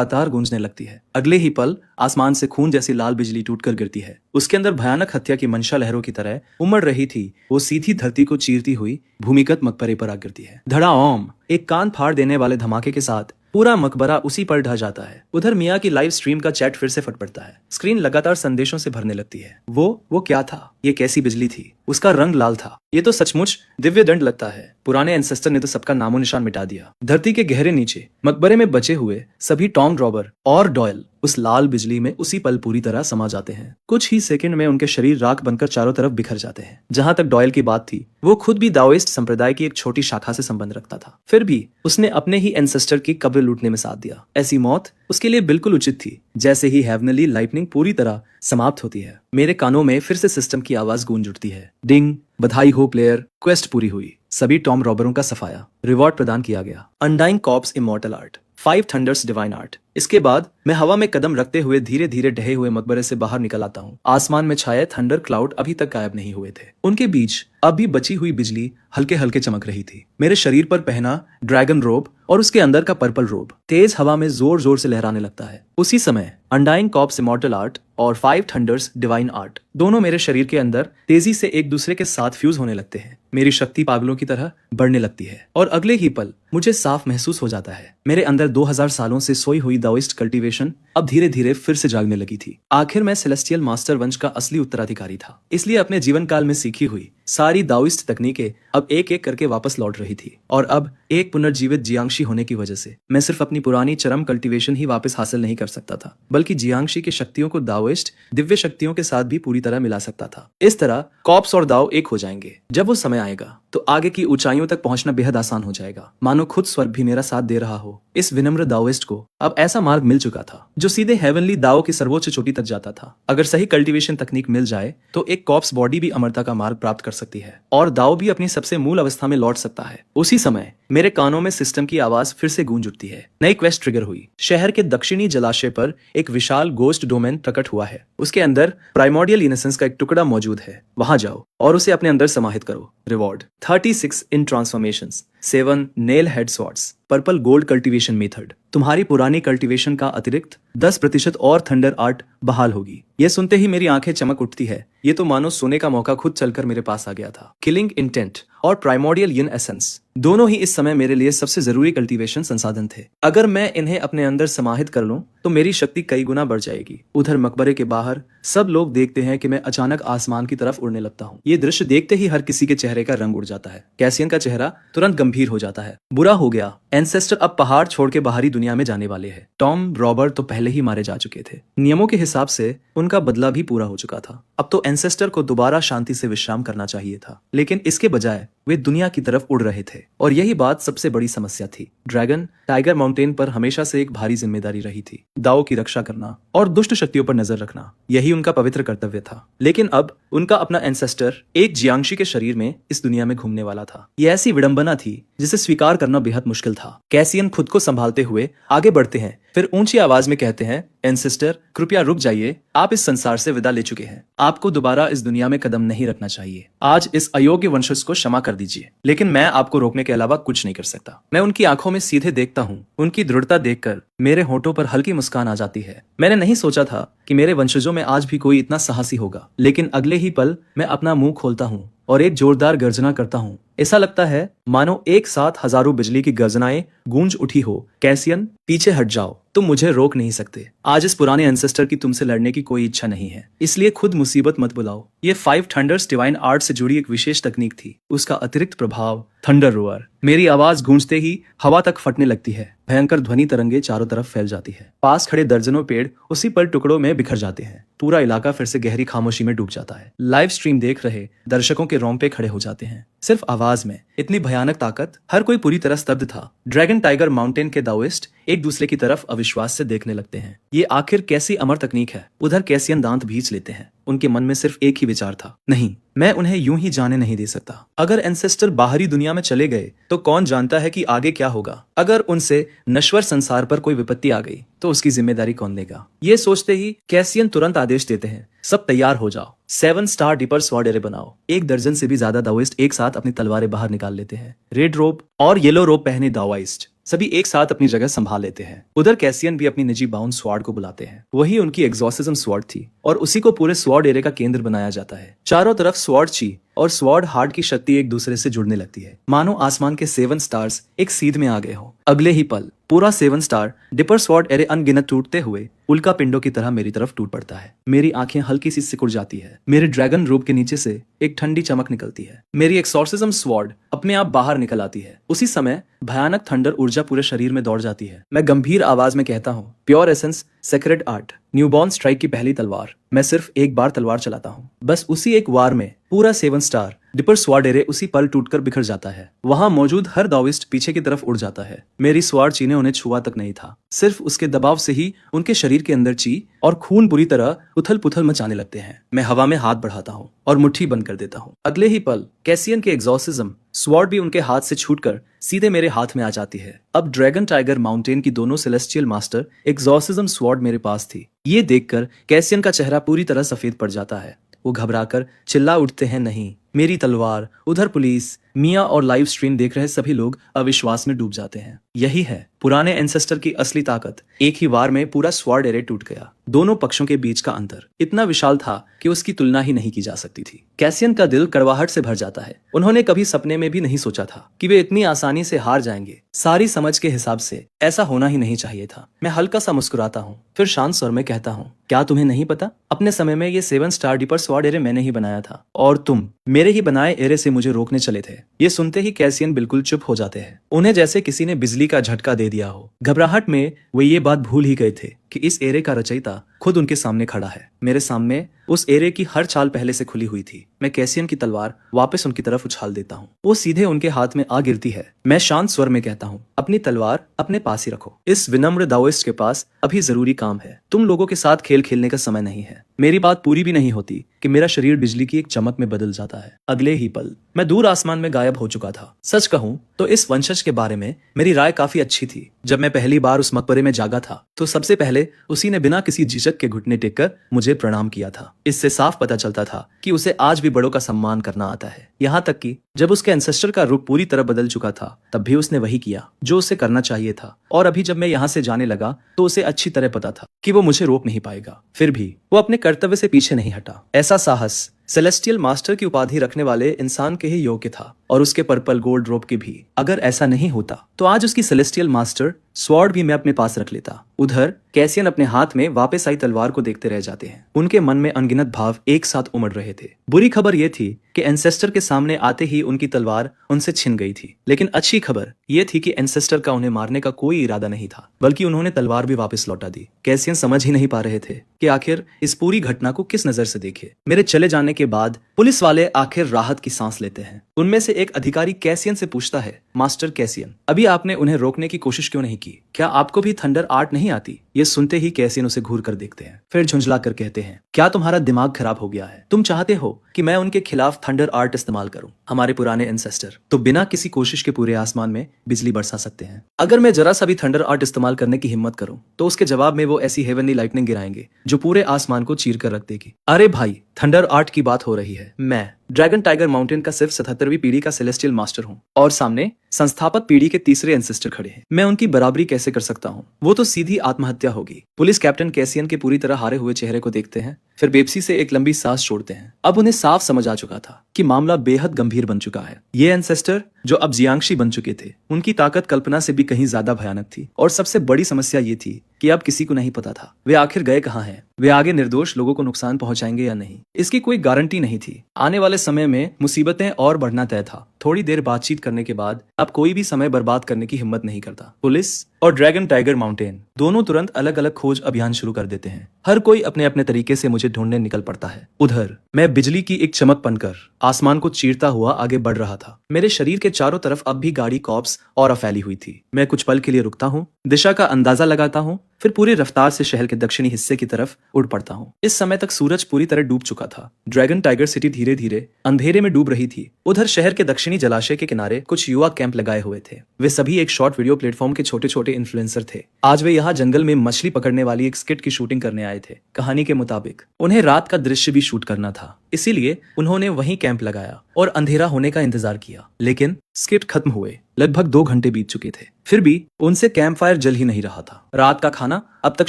लगातार गूंजने लगती है। अगले ही पल आसमान से खून जैसी लाल बिजली टूटकर गिरती है। उसके अंदर भयानक हत्या की मंशा लहरों की तरह उमड़ रही थी। वो सीधी धरती को चीरती हुई भूमिगत मकबरे पर आ गिरती है। धड़ा ओम, एक कान फाड़ देने वाले धमाके के साथ पूरा मकबरा उसी पर ढह जाता है। उधर मियाँ की लाइव स्ट्रीम का चैट फिर से फट पड़ता है। स्क्रीन लगातार संदेशों से भरने लगती है। वो क्या था? ये कैसी बिजली थी? उसका रंग लाल था। ये तो सचमुच दिव्य दंड लगता है। पुराने एंसेस्टर ने तो सबका नामो निशान मिटा दिया। धरती के गहरे नीचे मकबरे में बचे हुए सभी टॉम रॉबर और डॉयल उस लाल बिजली में उसी पल पूरी तरह समा जाते हैं। कुछ ही सेकंड में उनके शरीर राख बनकर चारों तरफ बिखर जाते हैं। जहां तक डॉयल की बात थी, वो खुद भी दाओइस्ट संप्रदाय की एक छोटी शाखा से संबंध रखता था। फिर भी उसने अपने ही एंसेस्टर की कब्र लूटने में साथ दिया। ऐसी मौत उसके लिए बिल्कुल उचित थी। जैसे ही हेवनली लाइटनिंग पूरी तरह समाप्त होती है, मेरे कानों में फिर से सिस्टम की आवाज गूंज उठती है। डिंग, बधाई हो प्लेयर, क्वेस्ट पूरी हुई। सभी टॉम रॉबरों का सफाया, रिवॉर्ड प्रदान किया गया। Undying corps immortal art, 5 thunder's divine art. इसके बाद मैं हवा में कदम रखते हुए धीरे धीरे ढहे हुए मकबरे से बाहर निकल आता हूँ। आसमान में छाए थंडर क्लाउड अभी तक गायब नहीं हुए थे। उनके बीच अभी बची हुई बिजली हल्के हल्के चमक रही थी। मेरे शरीर पर पहना ड्रैगन रोब और उसके अंदर का पर्पल रोब तेज हवा में जोर जोर से लहराने लगता है। उसी समय अनडाइंग कॉर्प्स इमॉर्टल आर्ट और 5 थंडर्स डिवाइन आर्ट दोनों मेरे शरीर के अंदर तेजी से एक दूसरे के साथ फ्यूज होने लगते हैं। मेरी शक्ति पागलों की तरह बढ़ने लगती है और अगले ही पल मुझे साफ महसूस हो जाता है। मेरे अंदर 2000 सालों से सोई हुई दाओइस्ट कल्टीवेशन अब धीरे धीरे फिर से जागने लगी थी। आखिर मैं सेलेस्टियल मास्टर वंश का असली उत्तराधिकारी था। इसलिए अपने जीवन काल में सीखी हुई सारी दाओइस्ट तकनीकें अब एक एक करके वापस लौट रही थी। और अब एक पुनर्जीवित जियांगशी होने की वजह से मैं सिर्फ अपनी पुरानी चरम कल्टीवेशन ही वापस हासिल नहीं कर सकता था, बल्कि जियांगशी की शक्तियों को दाओइस्ट दिव्य शक्तियों के साथ भी पूरी तरह मिला सकता था। इस तरह कॉर्प्स और दाओ एक हो जाएंगे। जब वो समय आएगा तो आगे की ऊंचाइयों तक पहुंचना बेहद आसान हो जाएगा। मानो खुद स्वर्ग भी मेरा साथ दे रहा हो। इस विनम्र दाओइस्ट को अब ऐसा मार्ग मिल चुका था जो सीधे हेवनली दाओ की सर्वोच्च चोटी तक जाता था। अगर सही कल्टीवेशन तकनीक मिल जाए तो एक कॉर्प्स बॉडी भी अमरता का मार्ग प्राप्त कर सकती है और दाओ भी अपनी सबसे मूल अवस्था में लौट सकता है। उसी समय मेरे कानों में सिस्टम की आवाज फिर से गूंज उठती है। नई क्वेस्ट ट्रिगर हुई। शहर के दक्षिणी जलाशय पर एक विशाल गोस्ट डोमेन प्रकट हुआ है। उसके अंदर प्राइमोर्डियल इनसेंस का एक टुकड़ा मौजूद है। वहां जाओ और उसे अपने अंदर समाहित करो। Reward 36 in transformations, 7 nail head swords, purple gold cultivation method. तुम्हारी पुरानी कल्टीवेशन का अतिरिक्त 10% और थंडर आर्ट बहाल होगी। ये सुनते ही मेरी आंखें चमक उठती है। ये तो मानो सोने का मौका खुद चलकर मेरे पास आ गया था। किलिंग इंटेंट और प्राइमोर्डियल यिन एसेंस दोनों ही इस समय मेरे लिए सबसे जरूरी कल्टीवेशन संसाधन थे। अगर मैं इन्हें अपने अंदर समाहित कर लूं तो मेरी शक्ति कई गुना बढ़ जाएगी। उधर मकबरे के बाहर सब लोग देखते हैं कि मैं अचानक आसमान की तरफ उड़ने लगता हूँ। ये दृश्य देखते ही हर किसी के चेहरे का रंग उड़ जाता है। कैसियन का चेहरा तुरंत गंभीर हो जाता है। बुरा हो गया, एंसेस्टर अब पहाड़ छोड़ के बाहरी दुनिया में जाने वाले हैं। टॉम रॉबर्ट तो पहले ही मारे जा चुके थे। नियमों के हिसाब से उनका बदला भी पूरा हो चुका था। अब तो एंसेस्टर को दोबारा शांति से विश्राम करना चाहिए था, लेकिन इसके बजाय वे दुनिया की तरफ उड़ रहे थे। और यही बात सबसे बड़ी समस्या थी। ड्रैगन टाइगर माउंटेन पर हमेशा से एक भारी जिम्मेदारी रही थी। दाओ की रक्षा करना और दुष्ट शक्तियों पर नजर रखना, यही उनका पवित्र कर्तव्य था। लेकिन अब उनका अपना एंसेस्टर एक जियांगशी के शरीर में इस दुनिया में घूमने वाला था। ये ऐसी विडंबना थी जिसे स्वीकार करना बेहद मुश्किल था। कैसियन खुद को संभालते हुए आगे बढ़ते हैं, फिर ऊंची आवाज में कहते हैं, एंसेस्टर कृपया रुक जाइए। आप इस संसार से विदा ले चुके हैं। आपको दोबारा इस दुनिया में कदम नहीं रखना चाहिए। आज इस अयोग्य वंशज को क्षमा कर दीजिए, लेकिन मैं आपको रोकने के अलावा कुछ नहीं कर सकता। मैं उनकी आंखों में सीधे देखता हूँ। उनकी दृढ़ता देखकर मेरे होठों पर हल्की मुस्कान आ जाती है। मैंने नहीं सोचा था कि मेरे वंशजों में आज भी कोई इतना साहसी होगा, लेकिन अगले ही पल मैं अपना मुंह खोलता हूँ और एक जोरदार गर्जना करता हूँ। ऐसा लगता है मानो एक साथ हजारों बिजली की गर्जनाएं गूंज उठी हो। कैसियन पीछे हट जाओ, तुम मुझे रोक नहीं सकते। आज इस पुराने एंसेस्टर की तुमसे लड़ने की कोई इच्छा नहीं है, इसलिए खुद मुसीबत मत बुलाओ। ये 5 थंडर्स डिवाइन आर्ट से जुड़ी एक विशेष तकनीक थी। उसका अतिरिक्त प्रभाव थंडर रोअर। मेरी आवाज गूंजते ही हवा तक फटने लगती है। भयंकर ध्वनि तरंगे चारों तरफ फैल जाती है। पास खड़े दर्जनों पेड़ उसी पल टुकड़ों में बिखर जाते हैं। पूरा इलाका फिर से गहरी खामोशी में डूब जाता है। लाइव स्ट्रीम देख रहे दर्शकों के रोंगटे खड़े हो जाते हैं। सिर्फ आवाज में इतनी भयानक ताकत, हर कोई पूरी तरह स्तब्ध था। ड्रैगन टाइगर माउंटेन के दाओइस्ट एक दूसरे की तरफ अविश्वास से देखने लगते हैं। ये आखिर कैसी अमर तकनीक है? उधर कैसियन दांत भींच लेते हैं। उनके मन में सिर्फ एक ही विचार था, नहीं, मैं उन्हें यूं ही जाने नहीं दे सकता। अगर एंसेस्टर बाहरी दुनिया में चले गए तो कौन जानता है कि आगे क्या होगा। अगर उनसे नश्वर संसार पर कोई विपत्ति आ गई तो उसकी जिम्मेदारी कौन लेगा। ये सोचते ही कैसियन तुरंत आदेश देते हैं, सब तैयार हो जाओ। 7 स्टार डिपर स्वॉर्ड एरे बनाओ। 1 दर्जन से भी ज्यादा दाओइस्ट एक साथ अपनी तलवारें बाहर निकाल लेते हैं। रेड रोब और येलो रोब पहने दाओइस्ट सभी एक साथ अपनी जगह संभाल लेते हैं। उधर कैसियन भी अपनी निजी बाउंड स्वॉर्ड को बुलाते हैं। वही उनकी एग्जॉर्सिज्म स्वॉर्ड थी और उसी को पूरे स्वॉर्ड एरे का केंद्र बनाया जाता है। चारों तरफ स्वॉर्ड ची और स्वॉर्ड हार्ड की शक्ति एक दूसरे से जुड़ने लगती है, मानो आसमान के 7 स्टार्स एक सीध में आ गए हो। अगले ही पल पूरा 7 स्टार डिपर स्वॉर्ड एरे अनगिनत टूटते हुए उल्का पिंडों की तरह मेरी तरफ टूट पड़ता है। मेरी आंखें हल्की सी सिकुड़ जाती है। मेरे ड्रैगन रूप के नीचे से एक ठंडी चमक निकलती है। मेरी एक्सॉर्सिज्म स्वॉर्ड अपने आप बाहर निकल आती है। उसी समय भयानक थंडर ऊर्जा पूरे शरीर में दौड़ जाती है। मैं गंभीर आवाज में कहता हूँ, pure essence sacred art, newborn strike की पहली तलवार। मैं सिर्फ एक बार तलवार चलाता हूँ। बस उसी एक वार में पूरा 7 स्टार डिपर स्वॉर्ड एरे उसी पल टूटकर बिखर जाता है। वहां मौजूद हर दाविस्ट पीछे की तरफ उड़ जाता है। मेरी स्वॉर्ड ची ने उन्हें छुआ तक नहीं था। सिर्फ उसके दबाव से ही उनके शरीर के अंदर ची और खून बुरी तरह उथल पुथल मचाने लगते हैं। मैं हवा में हाथ बढ़ाता हूँ और मुट्ठी बंद कर देता हूँ। अगले ही पल कैसियन के एग्जॉर्सिज्म स्वॉर्ड भी उनके हाथ से छूटकर सीधे मेरे हाथ में आ जाती है। अब ड्रैगन टाइगर माउंटेन की दोनों सेलेस्टियल मास्टर एग्जॉर्सिज्म स्वॉर्ड मेरे पास थी। ये देखकर कैसियन का चेहरा पूरी तरह सफेद पड़ जाता है। वो घबराकर चिल्ला उठते हैं, नहीं मेरी तलवार। उधर पुलिस, मिया और लाइव स्ट्रीम देख रहे सभी लोग अविश्वास में डूब जाते हैं। यही है पुराने एंसेस्टर की असली ताकत। एक ही वार में पूरा स्वॉर्ड एरे टूट गया। दोनों पक्षों के बीच का अंतर इतना विशाल था कि उसकी तुलना ही नहीं की जा सकती थी। कैसियन का दिल कड़वाहट से भर जाता है। उन्होंने कभी सपने में भी नहीं सोचा था कि वे इतनी आसानी से हार जाएंगे। सारी समझ के हिसाब से ऐसा होना ही नहीं चाहिए था। मैं हल्का सा मुस्कुराता हूँ, फिर शांत स्वर में कहता हूँ, क्या तुम्हें नहीं पता? अपने समय में ये 7 स्टार डिपर स्वॉर्ड एरे मैंने ही बनाया था और तुम मेरे ही बनाए एरे से मुझे रोकने चले थे। ये सुनते ही कैसियन बिल्कुल चुप हो जाते हैं। उन्हें जैसे किसी ने बिजली का झटका दे दिया हो। घबराहट में वे ये बात भूल ही गए थे कि इस एरे का रचयिता खुद उनके सामने खड़ा है। मेरे सामने उस एरे की हर चाल पहले से खुली हुई थी। मैं कैसियन की तलवार वापस उनकी तरफ उछाल देता हूँ। वो सीधे उनके हाथ में आ गिरती है। मैं शांत स्वर में कहता हूँ, अपनी तलवार अपने पास ही रखो। इस विनम्र दाओइस्ट के पास अभी जरूरी काम है। तुम लोगों के साथ खेल खेलने का समय नहीं है। मेरी बात पूरी भी नहीं होती कि मेरा शरीर बिजली की एक चमक में बदल जाता है। अगले ही पल मैं दूर आसमान में गायब हो चुका था। सच कहूँ तो इस वंशज के बारे में मेरी राय काफी अच्छी थी। जब मैं पहली बार उस मकबरे में जागा था तो सबसे पहले उसी ने बिना किसी झिझक के घुटने टेककर मुझे प्रणाम किया था। इससे साफ पता चलता था कि उसे आज भी बड़ों का सम्मान करना आता है। यहाँ तक कि जब उसके एंसेस्टर का रुख पूरी तरह बदल चुका था तब भी उसने वही किया जो उसे करना चाहिए था। और अभी जब मैं यहाँ से जाने लगा तो उसे अच्छी तरह पता था कि वो मुझे रोक नहीं पाएगा। फिर भी वो अपने कर्तव्य से पीछे नहीं हटा। ऐसा साहस सेलेस्टियल मास्टर की उपाधि रखने वाले इंसान के ही योग्य था, और उसके पर्पल गोल्ड रोब के भी। अगर ऐसा नहीं होता तो आज उसकी सेलेस्टियल मास्टर स्वॉर्ड भी मैं अपने पास रख लेता। उधर कैसियन अपने हाथ में वापस आई तलवार को देखते रह जाते हैं। उनके मन में अनगिनत भाव एक साथ उमड़ रहे थे। बुरी खबर यह थी कि एंसेस्टर के सामने आते ही उनकी तलवार उनसे छिन गई थी, लेकिन अच्छी खबर यह थी कि एंसेस्टर का उन्हें मारने का कोई इरादा नहीं था, बल्कि उन्होंने तलवार भी वापस लौटा दी। कैसियन समझ ही नहीं पा रहे थे कि आखिर इस पूरी घटना को किस नजर से देखे। मेरे चले जाने के बाद पुलिस वाले आखिर राहत की सांस लेते हैं। उनमें से एक अधिकारी कैसियन से पूछता है, मास्टर कैसियन, अभी आपने उन्हें रोकने की कोशिश क्यों नहीं की? क्या आपको भी थंडर आर्ट नहीं आती? ये सुनते ही कैसियन उसे घूर कर देखते हैं, फिर झुंझला कर कहते हैं, क्या तुम्हारा दिमाग खराब हो गया है? तुम चाहते हो कि मैं उनके खिलाफ थंडर आर्ट इस्तेमाल करूं? हमारे पुराने एंसेस्टर तो बिना किसी कोशिश के पूरे आसमान में बिजली बरसा सकते हैं। अगर मैं जरा सा भी थंडर आर्ट इस्तेमाल करने की हिम्मत करूं तो उसके जवाब में वो ऐसी हेवनली लाइटनिंग गिराएंगे जो पूरे आसमान को चीर कर रख देगी। अरे भाई, थंडर आर्ट की बात हो रही है। मैं ड्रैगन टाइगर माउंटेन का सिर्फ 77वीं पीढ़ी का सेलेस्टियल मास्टर हूँ और सामने संस्थापक पीढ़ी के तीसरे एंसेस्टर खड़े हैं। मैं उनकी बराबरी कैसे कर सकता हूँ? वो तो सीधी आत्महत्या होगी। पुलिस कैप्टन कैसियन के पूरी तरह हारे हुए चेहरे को देखते हैं, फिर बेपसी से एक लंबी सांस छोड़ते हैं। अब उन्हें साफ समझ आ चुका था कि मामला बेहद गंभीर बन चुका है। ये एंसेस्टर जो अब जियांगशी बन चुके थे, उनकी ताकत कल्पना से भी कहीं ज्यादा भयानक थी। और सबसे बड़ी समस्या ये थी कि अब किसी को नहीं पता था वे आखिर गए कहाँ हैं। वे आगे निर्दोष लोगों को नुकसान पहुंचाएंगे या नहीं, इसकी कोई गारंटी नहीं थी। आने वाले समय में मुसीबतें और बढ़ना तय था। थोड़ी देर बातचीत करने के बाद अब कोई भी समय बर्बाद करने की हिम्मत नहीं करता। पुलिस और ड्रैगन टाइगर माउंटेन दोनों तुरंत अलग अलग खोज अभियान शुरू कर देते हैं। हर कोई अपने अपने तरीके से मुझे ढूंढने निकल पड़ता है। उधर मैं बिजली की एक चमक बनकर आसमान को चीरता हुआ आगे बढ़ रहा था। मेरे शरीर के चारों तरफ अब भी गाड़ी कॉप्स और फैली हुई थी। मैं कुछ पल के लिए रुकता हूँ, दिशा का अंदाजा लगाता हूँ, फिर पूरी रफ्तार से शहर के दक्षिणी हिस्से की तरफ उड़ पड़ता हूँ। इस समय तक सूरज पूरी तरह डूब चुका था। ड्रैगन टाइगर सिटी धीरे धीरे अंधेरे में डूब रही थी। उधर शहर के दक्षिणी जलाशय के किनारे कुछ युवा कैंप लगाए हुए थे। वे सभी एक शॉर्ट वीडियो प्लेटफॉर्म के छोटे छोटे इन्फ्लुएंसर थे। आज वे यहाँ जंगल में मछली पकड़ने वाली एक स्किट की शूटिंग करने आए थे। कहानी के मुताबिक उन्हें रात का दृश्य भी शूट करना था, इसीलिए उन्होंने वहीं कैंप लगाया और अंधेरा होने का इंतजार किया। लेकिन स्किट खत्म हुए लगभग 2 घंटे बीत चुके थे, फिर भी उनसे कैंप फायर जल ही नहीं रहा था। रात का खाना अब तक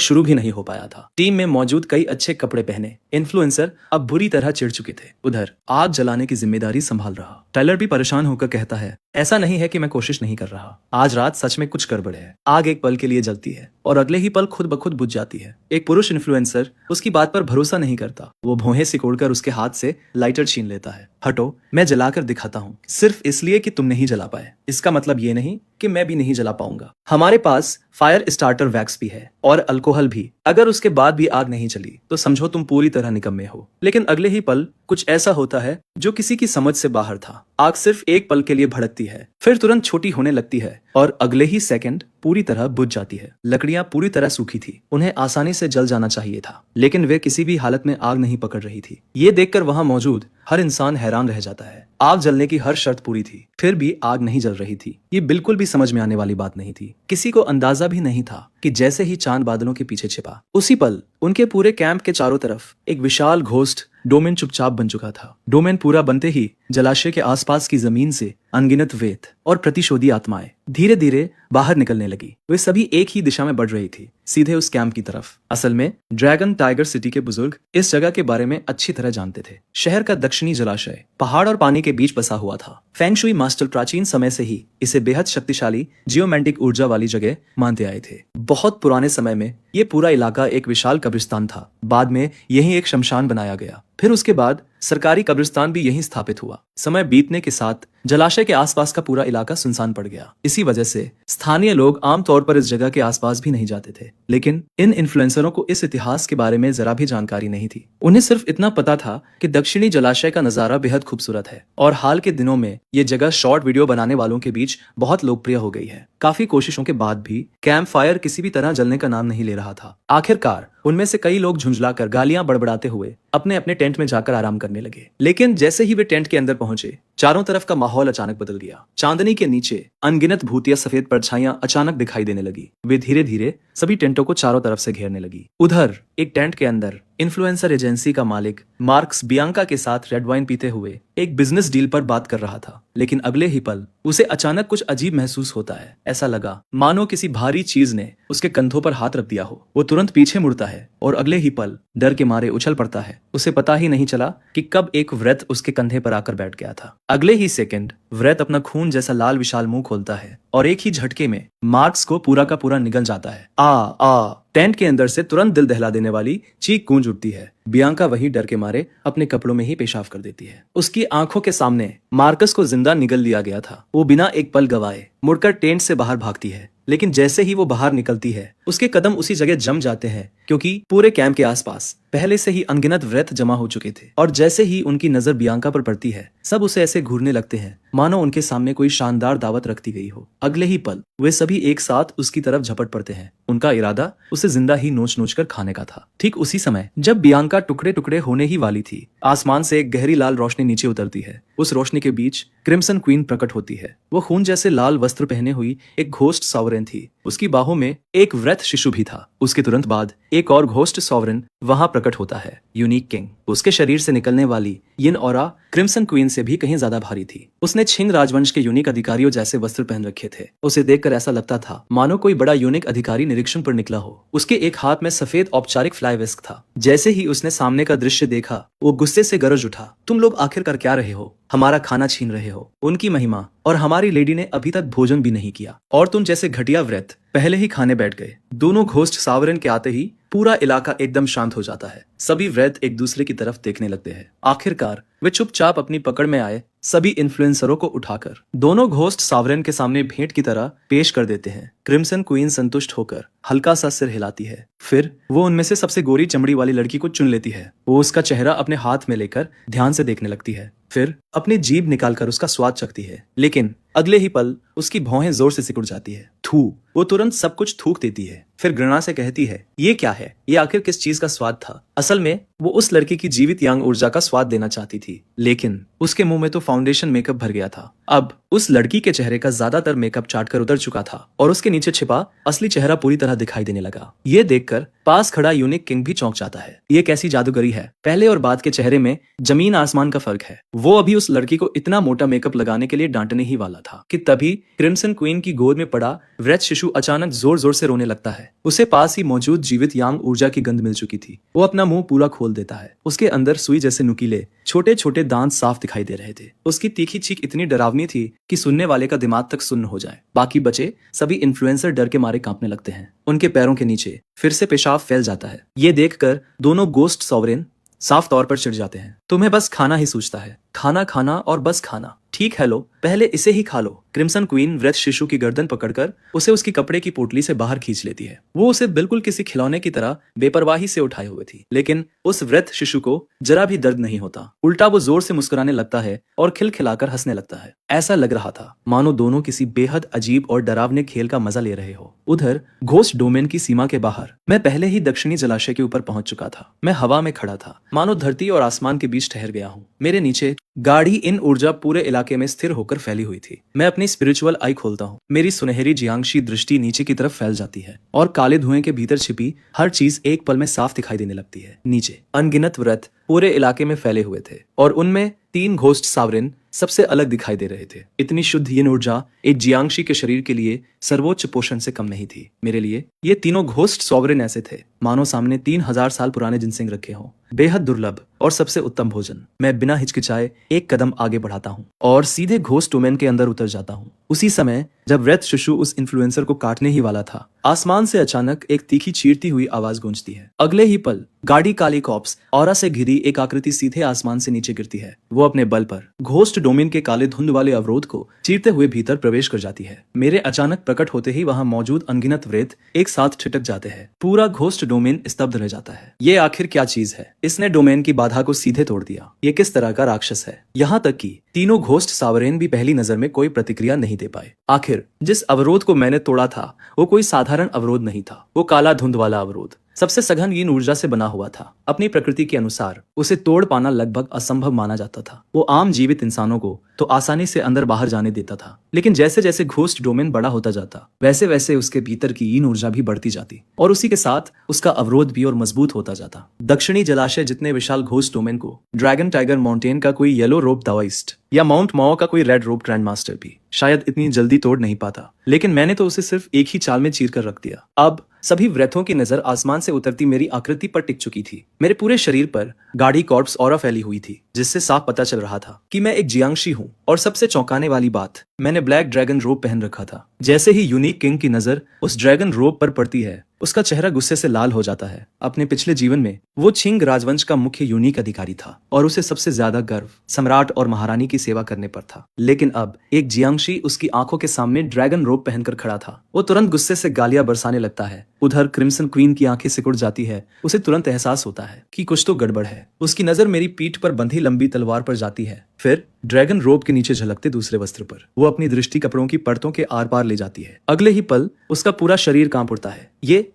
शुरू भी नहीं हो पाया था। टीम में मौजूद कई अच्छे कपड़े पहने इन्फ्लुएंसर अब बुरी तरह चिढ़ चुके थे। उधर आग जलाने की जिम्मेदारी संभाल रहा टायलर भी परेशान होकर कहता है, ऐसा नहीं है कि मैं कोशिश नहीं कर रहा, आज रात सच में कुछ गड़बड़ है। आग एक पल के लिए जलती है और अगले ही पल खुद ब खुद बुझ जाती है। एक पुरुष इन्फ्लुएंसर उसकी बात पर भरोसा नहीं करता। वो भौहें सिकोड़कर उसके हाथ से लाइटर छीन लेता है। हटो, मैं जलाकर दिखाता हूँ, सिर्फ इसलिए कि तुम नहीं जला पाए। इसका मतलब ये नहीं कि मैं भी नहीं जला पाऊंगा। हमारे पास फायर स्टार्टर वैक्स भी है और अल्कोहल भी। अगर उसके बाद भी आग नहीं चली तो समझो तुम पूरी तरह निकम्मे हो। लेकिन अगले ही पल कुछ ऐसा होता है जो किसी की समझ से बाहर था। आग सिर्फ एक पल के लिए भड़कती है, फिर तुरंत छोटी होने लगती है और अगले ही सेकंड पूरी तरह बुझ जाती है। लकड़ियां पूरी तरह सूखी थी, उन्हें आसानी से जल जाना चाहिए था, लेकिन वे किसी भी हालत में आग नहीं पकड़ रही थी। ये देखकर वहां मौजूद हर इंसान हैरान रह जाता है। आग जलने की हर शर्त पूरी थी, फिर भी आग नहीं जल रही थी। ये बिल्कुल भी समझ में आने वाली बात नहीं थी। किसी को अंदाजा भी नहीं था कि जैसे ही चांद बादलों के पीछे छिपा, उसी पल उनके पूरे कैंप के चारों तरफ एक विशाल घोस्ट डोमेन चुपचाप बन चुका था। डोमेन पूरा बनते ही जलाशय के आसपास की जमीन से अनगिनत वेद और प्रतिशोधी आत्माएं धीरे धीरे बाहर निकलने लगी। वे सभी एक ही दिशा में बढ़ रही थी, सीधे उस कैंप की तरफ। असल में ड्रैगन टाइगर सिटी के बुजुर्ग इस जगह के बारे में अच्छी तरह जानते थे। शहर का दक्षिणी जलाशय पहाड़ और पानी के बीच बसा हुआ था। फेंग शुई मास्टर प्राचीन समय से ही इसे बेहद शक्तिशाली जियोमेंटिक ऊर्जा वाली जगह मानते आए थे। बहुत पुराने समय में ये पूरा इलाका एक विशाल कब्रिस्तान था। बाद में यही एक शमशान बनाया गया, फिर उसके बाद सरकारी कब्रिस्तान भी यहीं स्थापित हुआ। समय बीतने के साथ जलाशय के आसपास का पूरा इलाका सुनसान पड़ गया। इसी वजह से स्थानीय लोग आमतौर पर इस जगह के आसपास भी नहीं जाते थे। लेकिन इन इन्फ्लुएंसरों को इस इतिहास के बारे में जरा भी जानकारी नहीं थी। उन्हें सिर्फ इतना पता था कि दक्षिणी जलाशय का नजारा बेहद खूबसूरत है और हाल के दिनों में ये जगह शॉर्ट वीडियो बनाने वालों के बीच बहुत लोकप्रिय हो गई है। काफी कोशिशों के बाद भी कैंप फायर किसी भी तरह जलने का नाम नहीं ले रहा था। आखिरकार उनमें से कई लोग झुंझलाकर गालियां बड़बड़ाते हुए अपने अपने टेंट में जाकर आराम करने लगे। लेकिन जैसे ही वे टेंट के अंदर पहुंचे, चारों तरफ का माहौल अचानक बदल गया। चांदनी के नीचे अनगिनत भूतिया सफेद परछाइयां अचानक दिखाई देने लगी। वे धीरे धीरे सभी टेंटों को चारों तरफ से घेरने लगी। उधर एक टेंट के अंदर इन्फ्लुएंसर एजेंसी का मालिक मार्क्स बियांका के साथ रेड वाइन पीते हुए एक बिजनेस डील पर बात कर रहा था। लेकिन अगले ही पल उसे अचानक कुछ अजीब महसूस होता है। ऐसा लगा मानो किसी भारी चीज ने उसके कंधों पर हाथ रख दिया हो। वो तुरंत पीछे मुड़ता है और अगले ही पल डर के मारे उछल पड़ता है। उसे पता ही नहीं चला कि कब एक व्रत उसके कंधे पर आकर बैठ गया था। अगले ही सेकंड व्रत अपना खून जैसा लाल विशाल मुंह खोलता है और एक ही झटके में मार्क्स को पूरा का पूरा निगल जाता है। आ टेंट के अंदर से तुरंत दिल दहला देने वाली चीख गूंज उठती है। बियांका वही डर के मारे अपने कपड़ों में ही पेशाब कर देती है। उसकी आंखों के सामने मार्कस को जिंदा निगल लिया गया था। वो बिना एक पल गवाए मुड़कर टेंट से बाहर भागती है, लेकिन जैसे ही वो बाहर निकलती है उसके कदम उसी जगह जम जाते हैं, क्योंकि पूरे कैंप के आसपास पहले से ही अनगिनत व्रत जमा हो चुके थे। और जैसे ही उनकी नजर बियांका पर पड़ती है, सब उसे ऐसे घूरने लगते हैं मानो उनके सामने कोई शानदार दावत रखती गई हो। अगले ही पल वे सभी एक साथ उसकी तरफ झपट पड़ते हैं। उनका इरादा उसे जिंदा ही नोच नोच कर खाने का था। ठीक उसी समय जब बियांका टुकड़े टुकड़े होने ही वाली थी, आसमान से एक गहरी लाल रोशनी नीचे उतरती है। उस रोशनी के बीच क्रिम्सन क्वीन प्रकट होती है। वो खून जैसे लाल वस्त्र पहने हुई एक घोस्ट सॉवरेन थी। उसकी बाहों में एक व्रत शिशु भी था। उसके तुरंत बाद एक और घोस्ट सॉवरेन वहां प्रकट होता है, यूनिक किंग। उसके शरीर से निकलने वाली यिन ऑरा क्रिम्सन क्वीन से भी कहीं ज्यादा भारी थी। उसने छिंग राजवंश के यूनिक अधिकारियों जैसे वस्त्र पहन रखे थे। उसे देखकर ऐसा लगता था मानो कोई बड़ा यूनिक अधिकारी निरीक्षण पर निकला हो। उसके एक हाथ में सफेद औपचारिक फ्लाई विस्क था। जैसे ही उसने सामने का दृश्य देखा, वो गुस्से से गरज उठा, तुम लोग आखिर कर क्या रहे हो? हमारा खाना छीन रहे हो। उनकी महिमा और हमारी लेडी ने अभी तक भोजन भी नहीं किया और तुम जैसे घटिया व्रत पहले ही खाने बैठ गए। दोनों घोस्ट सावरन के आते ही पूरा इलाका एकदम शांत हो जाता है। सभी व्रत एक दूसरे की तरफ देखने लगते हैं। आखिरकार वे चुपचाप अपनी पकड़ में आए सभी इन्फ्लुएंसरों को उठाकर दोनों घोस्ट सावरन के सामने भेंट की तरह पेश कर देते हैं। क्रिम्सन क्वीन संतुष्ट होकर हल्का सा सिर हिलाती है। फिर वो उनमें से सबसे गोरी चमड़ी वाली लड़की को चुन लेती है। वो उसका चेहरा अपने हाथ में लेकर ध्यान से देखने लगती है, फिर अपनी जीभ निकालकर उसका स्वाद चखती है। लेकिन अगले ही पल उसकी भौहें जोर से सिकुड़ जाती है। थू, वो तुरंत सब कुछ थूक देती है। फिर घृणा से कहती है, ये क्या है? ये आखिर किस चीज का स्वाद था? असल में वो उस लड़की की जीवित यांग ऊर्जा का स्वाद देना चाहती थी, लेकिन उसके मुंह में तो फाउंडेशन मेकअप भर गया था। अब उस लड़की के चेहरे का ज्यादातर मेकअप चाट कर उतर चुका था और उसके नीचे छिपा असली चेहरा पूरी तरह दिखाई देने लगा। ये देखकर पास खड़ा यूनिक किंग भी चौंक जाता है। ये कैसी जादूगरी है, पहले और बाद के चेहरे में जमीन आसमान का फर्क है। वो अभी उस लड़की को इतना मोटा मेकअप लगाने के लिए डांटने ही वाला था कि तभी क्रिम्सन क्वीन की गोद में पड़ा वृद्ध शिशु अचानक जोर जोर से रोने लगता है। उसे पास ही मौजूद जीवित यांग ऊर्जा की गंध मिल चुकी थी। वो अपना मुंह पूरा खोल देता है। उसके अंदर सुई जैसे नुकीले छोटे छोटे दांत साफ दिखाई दे रहे थे। उसकी तीखी चीख इतनी डरावनी थी कि सुनने वाले का दिमाग तक सुन्न हो जाए। बाकी बचे सभी इन्फ्लुएंसर डर के मारे कांपने लगते हैं। उनके पैरों के नीचे फिर से पेशाब फैल जाता है। ये देखकर दोनों गोस्ट सॉवरेन साफ तौर पर चिढ़ जाते हैं। तुम्हें बस खाना ही सूझता है, खाना खाना और बस खाना। ठीक है लो, पहले इसे ही खा लो। क्रिम्सन क्वीन वृद्ध शिशु की गर्दन पकड़कर उसे उसकी कपड़े की पोटली से बाहर खींच लेती है। वो उसे बिल्कुल किसी खिलौने की तरह बेपरवाही से उठाए हुए थी, लेकिन उस वृद्ध शिशु को जरा भी दर्द नहीं होता। उल्टा वो जोर से मुस्कुराने लगता है और खिलखिलाकर हंसने लगता है। ऐसा लग रहा था मानो दोनों किसी बेहद अजीब और डरावने खेल का मजा ले रहे हो। उधर घोस्ट डोमेन की सीमा के बाहर मैं पहले ही दक्षिणी जलाशय के ऊपर पहुंच चुका था। मैं हवा में खड़ा था, मानो धरती और आसमान के बीच ठहर गया हूँ। मेरे नीचे गाढ़ी इन ऊर्जा पूरे इलाके में स्थिर होकर फैली हुई थी। मैं अपनी स्पिरिचुअल आई खोलता हूँ। मेरी सुनहरी जियांगशी दृष्टि नीचे की तरफ फैल जाती है और काले धुएं के भीतर छिपी हर चीज एक पल में साफ दिखाई देने लगती है। नीचे अनगिनत व्रत पूरे इलाके में फैले हुए थे और उनमें 3 घोस्ट सावरिन सबसे अलग दिखाई दे रहे थे। इतनी शुद्ध यिन ऊर्जा एक जियांगशी के शरीर के लिए सर्वोच्च पोषण से कम नहीं थी। मेरे लिए ये तीनों घोस्ट सॉवरेन ऐसे थे मानो सामने 3000 साल पुराने जिनसिंग रखे हों। बेहद दुर्लभ और सबसे उत्तम भोजन। मैं बिना हिचकिचाए एक कदम आगे बढ़ाता हूँ और सीधे घोस्ट डोमेन के अंदर उतर जाता हूँ। उसी समय जब वृद्ध शिशु उस इन्फ्लुएंसर को काटने ही वाला था, आसमान से अचानक एक तीखी चीरती हुई आवाज गूंजती है। अगले ही पल गाड़ी काली कॉप्स ऑरा से घिरी एक आकृति सीधे आसमान से नीचे गिरती है। वो अपने बल पर घोस्ट डोमेन के काले धुंध वाले अवरोध को चीरते हुए भीतर प्रवेश कर जाती है। मेरे अचानक प्रकट होते ही वहां मौजूद अनगिनत वृत्त एक साथ छिटक जाते हैं। पूरा घोस्ट डोमेन स्तब्ध रह जाता है। ये आखिर क्या चीज है? इसने डोमेन की बाधा को सीधे तोड़ दिया। ये किस तरह का राक्षस है? यहाँ तक कि तीनों घोस्ट सावरेन भी पहली नजर में कोई प्रतिक्रिया नहीं दे पाए। आखिर जिस अवरोध को मैंने तोड़ा था वो कोई साधारण अवरोध नहीं था। वो काला धुंध वाला अवरोध सबसे सघन यिन ऊर्जा से बना हुआ था। अपनी प्रकृति के अनुसार उसे तोड़ पाना लगभग असंभव माना जाता था। वो आम जीवित इंसानों को तो आसानी से अंदर बाहर जाने देता था, लेकिन जैसे जैसे घोस्ट डोमेन बड़ा होता जाता वैसे वैसे उसके भीतर की यिन ऊर्जा भी बढ़ती जाती और उसी के साथ उसका अवरोध भी और मजबूत होता जाता। दक्षिणी जलाशय जितने विशाल घोस्ट डोमेन को ड्रैगन टाइगर माउंटेन का कोई येलो रोप दावाइस्ट या माउंट माओ का कोई रेड रोप ग्रैंड मास्टर भी शायद इतनी जल्दी तोड़ नहीं पाता, लेकिन मैंने तो उसे सिर्फ एक ही चाल में चीर कर रख दिया। अब सभी व्रतों की नजर आसमान से उतरती मेरी आकृति पर टिक चुकी थी। मेरे पूरे शरीर पर गाढ़ी कॉर्प्स ऑरा फैली हुई थी, जिससे साफ पता चल रहा था कि मैं एक जियांगशी हूँ। और सबसे चौंकाने वाली बात, मैंने ब्लैक ड्रैगन रोब पहन रखा था। जैसे ही यूनिक किंग की नजर उस ड्रैगन रोब पर पड़ती है, उसका चेहरा गुस्से से लाल हो जाता है। अपने पिछले जीवन में वो छिंग राजवंश का मुख्य यूनिक अधिकारी था और उसे सबसे ज्यादा गर्व सम्राट और महारानी की सेवा करने पर था। लेकिन अब एक जियांगशी उसकी आंखों के सामने ड्रैगन रोब पहनकर खड़ा था। वो तुरंत गुस्से से गालियां बरसाने लगता है। उधर क्रिम्सन क्वीन की आंखें सिकुड़ जाती है। उसे तुरंत एहसास होता है कि कुछ तो गड़बड़ है। उसकी नजर मेरी पीठ पर बंधी लंबी तलवार पर जाती है, फिर ड्रैगन रोब के नीचे झलकते दूसरे वस्त्र पर। वो अपनी दृष्टि कपड़ों की परतों के आर पार ले जाती है। अगले ही पल उसका पूरा शरीर कांप उठता है। ये